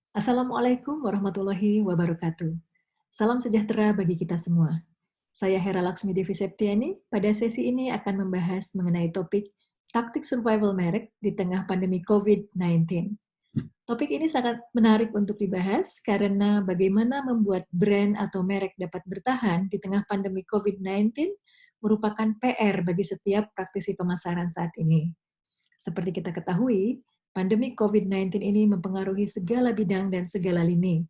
Assalamualaikum warahmatullahi wabarakatuh. Salam sejahtera bagi kita semua. Saya Hera Laksmi Devi Septiani. Pada sesi ini akan membahas mengenai topik taktik survival merek di tengah pandemi COVID-19. Topik ini sangat menarik untuk dibahas karena bagaimana membuat brand atau merek dapat bertahan di tengah pandemi COVID-19 merupakan PR bagi setiap praktisi pemasaran saat ini. Seperti kita ketahui, pandemi COVID-19 ini mempengaruhi segala bidang dan segala lini.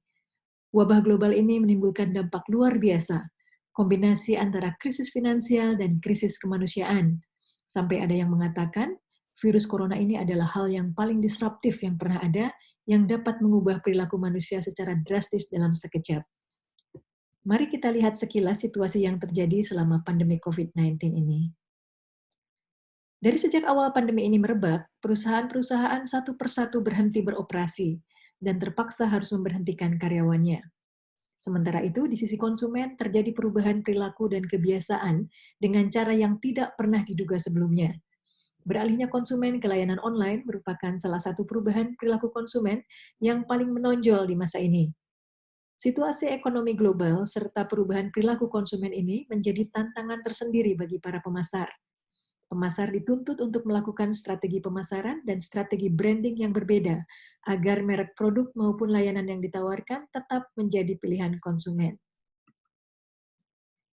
Wabah global ini menimbulkan dampak luar biasa, kombinasi antara krisis finansial dan krisis kemanusiaan. Sampai ada yang mengatakan, virus corona ini adalah hal yang paling disruptif yang pernah ada, yang dapat mengubah perilaku manusia secara drastis dalam sekejap. Mari kita lihat sekilas situasi yang terjadi selama pandemi COVID-19 ini. Dari sejak awal pandemi ini merebak, perusahaan-perusahaan satu persatu berhenti beroperasi dan terpaksa harus memberhentikan karyawannya. Sementara itu, di sisi konsumen terjadi perubahan perilaku dan kebiasaan dengan cara yang tidak pernah diduga sebelumnya. Beralihnya konsumen ke layanan online merupakan salah satu perubahan perilaku konsumen yang paling menonjol di masa ini. Situasi ekonomi global serta perubahan perilaku konsumen ini menjadi tantangan tersendiri bagi para pemasar. Pemasar dituntut untuk melakukan strategi pemasaran dan strategi branding yang berbeda agar merek produk maupun layanan yang ditawarkan tetap menjadi pilihan konsumen.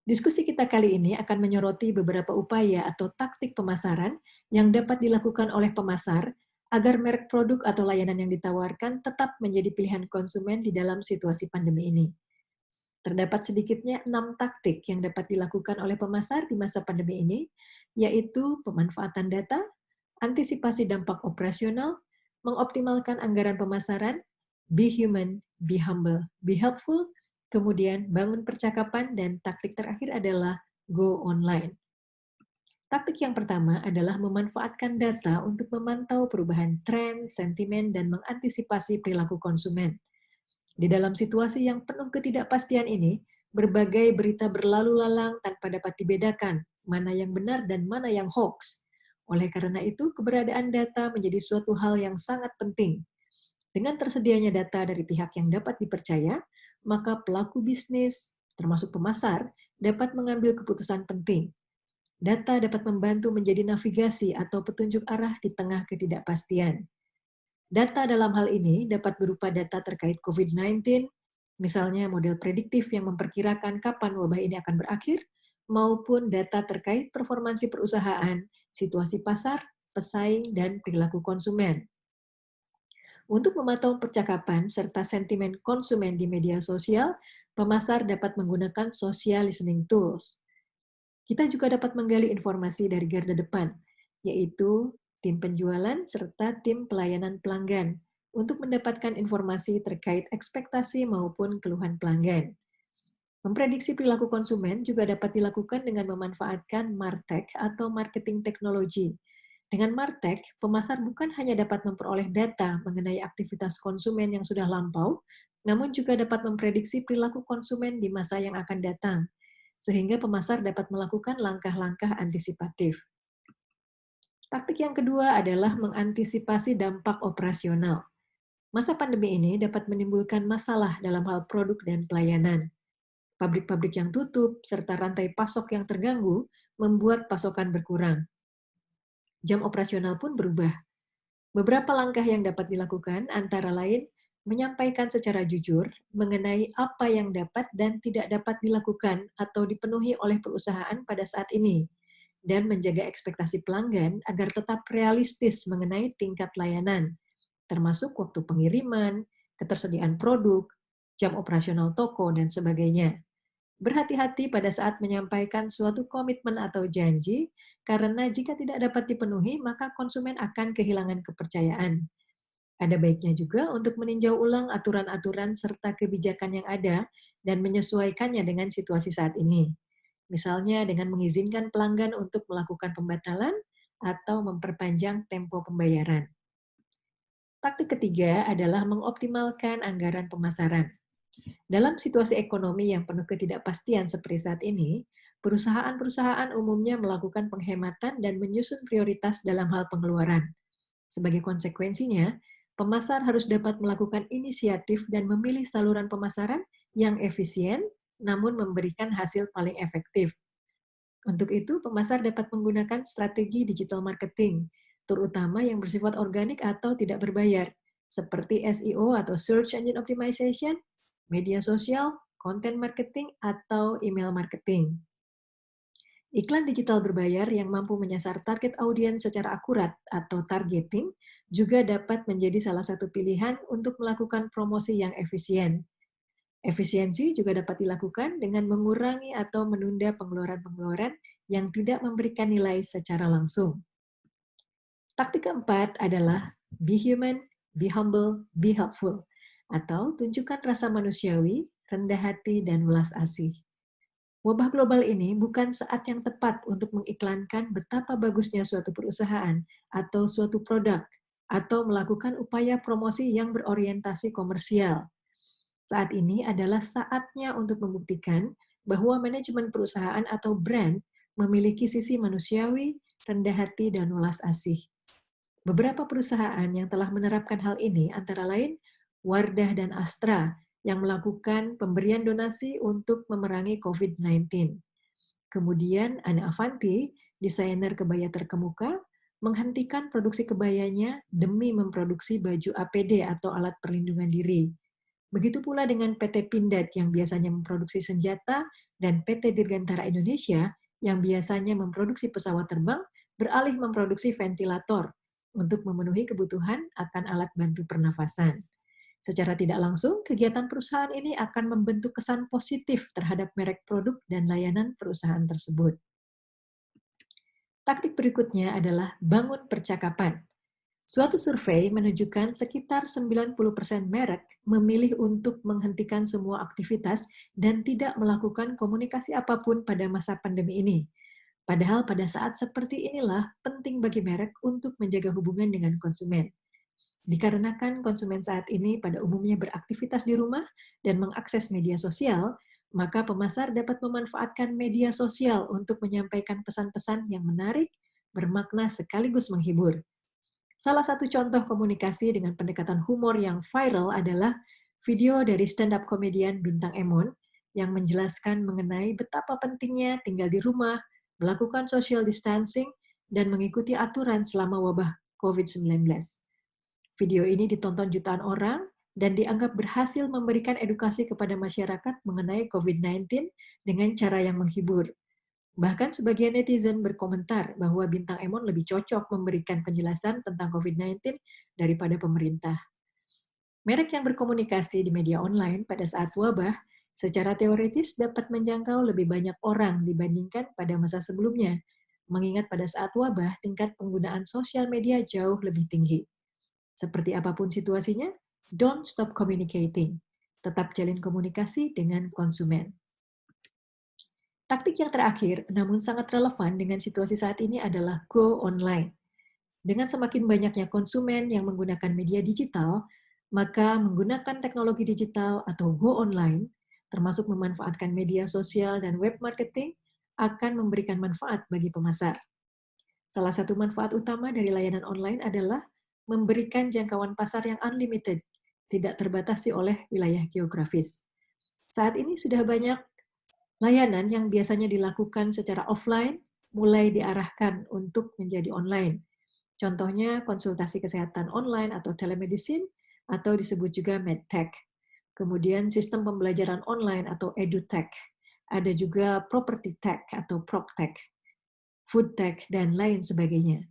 Diskusi kita kali ini akan menyoroti beberapa upaya atau taktik pemasaran yang dapat dilakukan oleh pemasar agar merek produk atau layanan yang ditawarkan tetap menjadi pilihan konsumen di dalam situasi pandemi ini. Terdapat sedikitnya 6 taktik yang dapat dilakukan oleh pemasar di masa pandemi ini, yaitu pemanfaatan data, antisipasi dampak operasional, mengoptimalkan anggaran pemasaran, be human, be humble, be helpful, kemudian bangun percakapan, dan taktik terakhir adalah go online. Taktik yang pertama adalah memanfaatkan data untuk memantau perubahan tren, sentimen, dan mengantisipasi perilaku konsumen. Di dalam situasi yang penuh ketidakpastian ini, berbagai berita berlalu lalang tanpa dapat dibedakan mana yang benar dan mana yang hoax. Oleh karena itu, keberadaan data menjadi suatu hal yang sangat penting. Dengan tersedianya data dari pihak yang dapat dipercaya, maka pelaku bisnis, termasuk pemasar, dapat mengambil keputusan penting. Data dapat membantu menjadi navigasi atau petunjuk arah di tengah ketidakpastian. Data dalam hal ini dapat berupa data terkait COVID-19, misalnya model prediktif yang memperkirakan kapan wabah ini akan berakhir, maupun data terkait performansi perusahaan, situasi pasar, pesaing, dan perilaku konsumen. Untuk memantau percakapan serta sentimen konsumen di media sosial, pemasar dapat menggunakan social listening tools. Kita juga dapat menggali informasi dari garda depan, yaitu tim penjualan serta tim pelayanan pelanggan, untuk mendapatkan informasi terkait ekspektasi maupun keluhan pelanggan. Memprediksi perilaku konsumen juga dapat dilakukan dengan memanfaatkan MarTech atau marketing teknologi. Dengan MarTech, pemasar bukan hanya dapat memperoleh data mengenai aktivitas konsumen yang sudah lampau, namun juga dapat memprediksi perilaku konsumen di masa yang akan datang, sehingga pemasar dapat melakukan langkah-langkah antisipatif. Taktik yang kedua adalah mengantisipasi dampak operasional. Masa pandemi ini dapat menimbulkan masalah dalam hal produk dan pelayanan. Pabrik-pabrik yang tutup serta rantai pasok yang terganggu membuat pasokan berkurang. Jam operasional pun berubah. Beberapa langkah yang dapat dilakukan antara lain menyampaikan secara jujur mengenai apa yang dapat dan tidak dapat dilakukan atau dipenuhi oleh perusahaan pada saat ini, dan menjaga ekspektasi pelanggan agar tetap realistis mengenai tingkat layanan, termasuk waktu pengiriman, ketersediaan produk, jam operasional toko, dan sebagainya. Berhati-hati pada saat menyampaikan suatu komitmen atau janji, karena jika tidak dapat dipenuhi, maka konsumen akan kehilangan kepercayaan. Ada baiknya juga untuk meninjau ulang aturan-aturan serta kebijakan yang ada dan menyesuaikannya dengan situasi saat ini. Misalnya dengan mengizinkan pelanggan untuk melakukan pembatalan atau memperpanjang tempo pembayaran. Taktik ketiga adalah mengoptimalkan anggaran pemasaran. Dalam situasi ekonomi yang penuh ketidakpastian seperti saat ini, perusahaan-perusahaan umumnya melakukan penghematan dan menyusun prioritas dalam hal pengeluaran. Sebagai konsekuensinya, Pemasar harus dapat melakukan inisiatif dan memilih saluran pemasaran yang efisien, namun memberikan hasil paling efektif. Untuk itu, pemasar dapat menggunakan strategi digital marketing, terutama yang bersifat organik atau tidak berbayar, seperti SEO atau Search Engine Optimization, media sosial, content marketing, atau email marketing. Iklan digital berbayar yang mampu menyasar target audiens secara akurat atau targeting juga dapat menjadi salah satu pilihan untuk melakukan promosi yang efisien. Efisiensi juga dapat dilakukan dengan mengurangi atau menunda pengeluaran-pengeluaran yang tidak memberikan nilai secara langsung. Taktik keempat adalah be human, be humble, be helpful, atau tunjukkan rasa manusiawi, rendah hati, dan welas asih. Wabah global ini bukan saat yang tepat untuk mengiklankan betapa bagusnya suatu perusahaan atau suatu produk, atau melakukan upaya promosi yang berorientasi komersial. Saat ini adalah saatnya untuk membuktikan bahwa manajemen perusahaan atau brand memiliki sisi manusiawi, rendah hati, dan welas asih. Beberapa perusahaan yang telah menerapkan hal ini antara lain Wardah dan Astra yang melakukan pemberian donasi untuk memerangi COVID-19. Kemudian Ana Avanti, desainer kebaya terkemuka, menghentikan produksi kebayanya demi memproduksi baju APD atau alat perlindungan diri. Begitu pula dengan PT Pindad yang biasanya memproduksi senjata dan PT Dirgantara Indonesia yang biasanya memproduksi pesawat terbang beralih memproduksi ventilator untuk memenuhi kebutuhan akan alat bantu pernafasan. Secara tidak langsung, kegiatan perusahaan ini akan membentuk kesan positif terhadap merek produk dan layanan perusahaan tersebut. Taktik berikutnya adalah bangun percakapan. Suatu survei menunjukkan sekitar 90% merek memilih untuk menghentikan semua aktivitas dan tidak melakukan komunikasi apapun pada masa pandemi ini. Padahal pada saat seperti inilah penting bagi merek untuk menjaga hubungan dengan konsumen. Dikarenakan konsumen saat ini pada umumnya beraktivitas di rumah dan mengakses media sosial, maka pemasar dapat memanfaatkan media sosial untuk menyampaikan pesan-pesan yang menarik, bermakna sekaligus menghibur. Salah satu contoh komunikasi dengan pendekatan humor yang viral adalah video dari stand-up komedian Bintang Emon yang menjelaskan mengenai betapa pentingnya tinggal di rumah, melakukan social distancing, dan mengikuti aturan selama wabah COVID-19. Video ini ditonton jutaan orang dan dianggap berhasil memberikan edukasi kepada masyarakat mengenai COVID-19 dengan cara yang menghibur. Bahkan sebagian netizen berkomentar bahwa Bintang Emon lebih cocok memberikan penjelasan tentang COVID-19 daripada pemerintah. Merek yang berkomunikasi di media online pada saat wabah secara teoritis dapat menjangkau lebih banyak orang dibandingkan pada masa sebelumnya, mengingat pada saat wabah tingkat penggunaan sosial media jauh lebih tinggi. Seperti apapun situasinya, don't stop communicating. Tetap jalin komunikasi dengan konsumen. Taktik yang terakhir, namun sangat relevan dengan situasi saat ini adalah go online. Dengan semakin banyaknya konsumen yang menggunakan media digital, maka menggunakan teknologi digital atau go online, termasuk memanfaatkan media sosial dan web marketing, akan memberikan manfaat bagi pemasar. Salah satu manfaat utama dari layanan online adalah memberikan jangkauan pasar yang unlimited, tidak terbatasi oleh wilayah geografis. Saat ini sudah banyak layanan yang biasanya dilakukan secara offline mulai diarahkan untuk menjadi online. Contohnya konsultasi kesehatan online atau telemedicine atau disebut juga medtech. Kemudian sistem pembelajaran online atau edutech. Ada juga property tech atau proptech, food tech, dan lain sebagainya.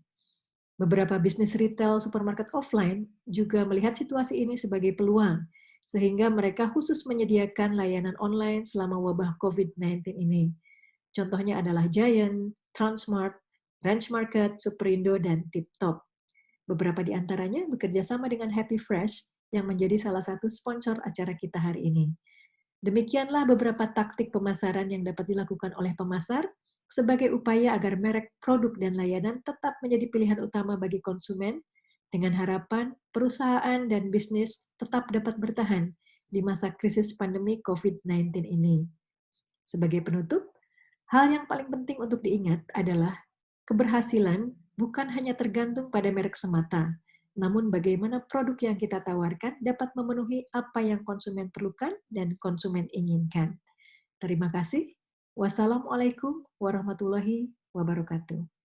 Beberapa bisnis retail supermarket offline juga melihat situasi ini sebagai peluang, sehingga mereka khusus menyediakan layanan online selama wabah COVID-19 ini. Contohnya adalah Giant, Transmart, Ranch Market, Superindo, dan Tip Top. Beberapa di antaranya bekerja sama dengan Happy Fresh yang menjadi salah satu sponsor acara kita hari ini. Demikianlah beberapa taktik pemasaran yang dapat dilakukan oleh pemasar sebagai upaya agar merek, produk, dan layanan tetap menjadi pilihan utama bagi konsumen dengan harapan perusahaan dan bisnis tetap dapat bertahan di masa krisis pandemi COVID-19 ini. Sebagai penutup, hal yang paling penting untuk diingat adalah keberhasilan bukan hanya tergantung pada merek semata, namun bagaimana produk yang kita tawarkan dapat memenuhi apa yang konsumen perlukan dan konsumen inginkan. Terima kasih. Wassalamualaikum warahmatullahi wabarakatuh.